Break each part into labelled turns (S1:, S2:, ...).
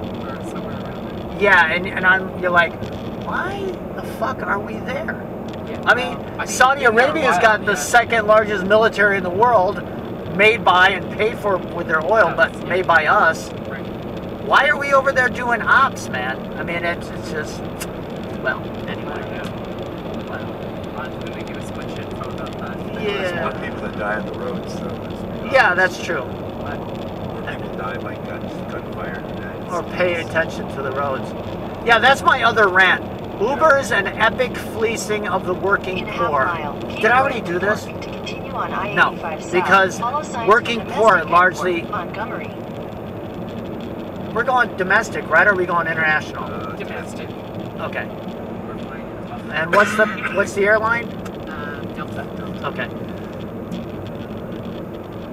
S1: or somewhere around there.
S2: Yeah, and you're like, why the fuck are we there?
S1: Yeah,
S2: I mean, Saudi Arabia's got the second largest military in the world, made by and paid for with their oil, but made by us.
S1: Right.
S2: Why are we over there doing ops, man? I mean, it's just, well, anyway.
S1: They give us much info about that.
S2: Yeah.
S3: There's more people that die on the roads, so
S2: Yeah, that's true.
S3: more people die by gunfire.
S2: Or pay attention to the roads. Yeah, that's my other rant. Uber's an epic fleecing of the working poor. Did I already do this? No, because working poor largely... We're going domestic, right? Or are we going international?
S1: Domestic.
S2: Okay.
S1: We're flying.
S2: And what's the airline?
S1: Delta.
S2: Okay.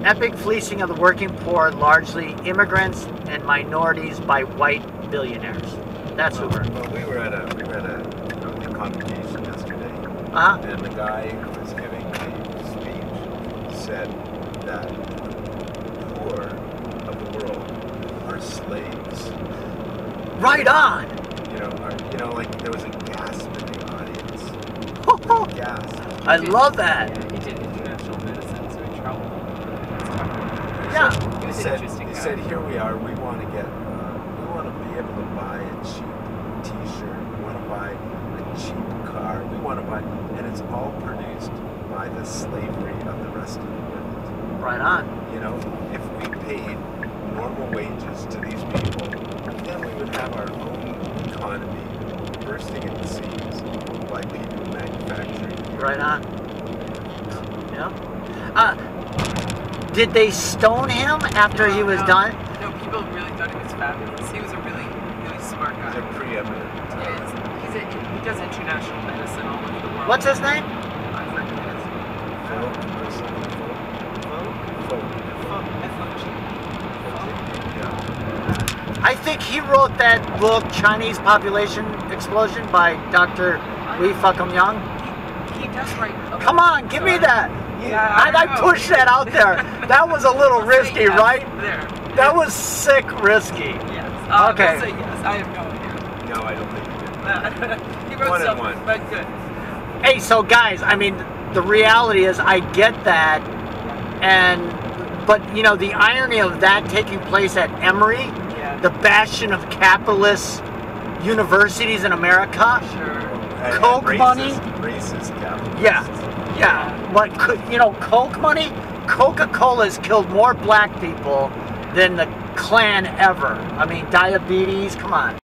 S2: Epic fleecing of the working poor, largely immigrants and minorities by white billionaires. That's Uber.
S3: Well, we were at a congregation yesterday,
S2: Uh-huh.
S3: and the guy who was giving the speech said that the poor of the world are slaves.
S2: Right on.
S3: Like there was a gasp in the audience. Gasp.
S2: I love that.
S1: Yeah, he did international medicine, so he traveled.
S2: Yeah.
S1: He was an interesting
S3: He
S1: guy.
S3: said, here we are. We want to be able to buy a cheap T-shirt. We want to buy a cheap car. We want to buy, and it's all produced by the slavery of the rest of the world.
S2: Right on.
S3: If we paid normal wages to these people, then we would have our own economy bursting at the seams by people manufacturing.
S2: Right on. Yeah. Did they stone him after he was done?
S1: No, people really thought he was fabulous. He was a really, really smart guy.
S3: He's a preeminent.
S1: He does international medicine all over the world.
S2: What's his name?
S1: I forget his name.
S3: Folk or something. Folk.
S2: I think he wrote that book, Chinese Population Explosion, by Dr. Fuckem Yung.
S1: He does write.
S2: Come on, give me that.
S1: Yeah,
S2: I pushed that out there. That was a little risky,
S1: yes,
S2: right?
S1: There.
S2: That was sick risky.
S1: Yes.
S2: Okay.
S1: I'll say yes. I have no idea.
S3: No, I don't think he did.
S1: He wrote
S3: One and
S1: something,
S3: one.
S1: but good.
S2: Hey, so guys, I mean, the reality is I get that, but the irony of that taking place at Emory,
S1: Yeah.
S2: the bastion of capitalist universities in America.
S1: Sure.
S3: And
S2: Coke
S3: racist,
S2: money?
S3: Racist capitalists.
S2: Yeah. But Coke money? Coca-Cola's killed more black people than the Klan ever. I mean, diabetes, come on.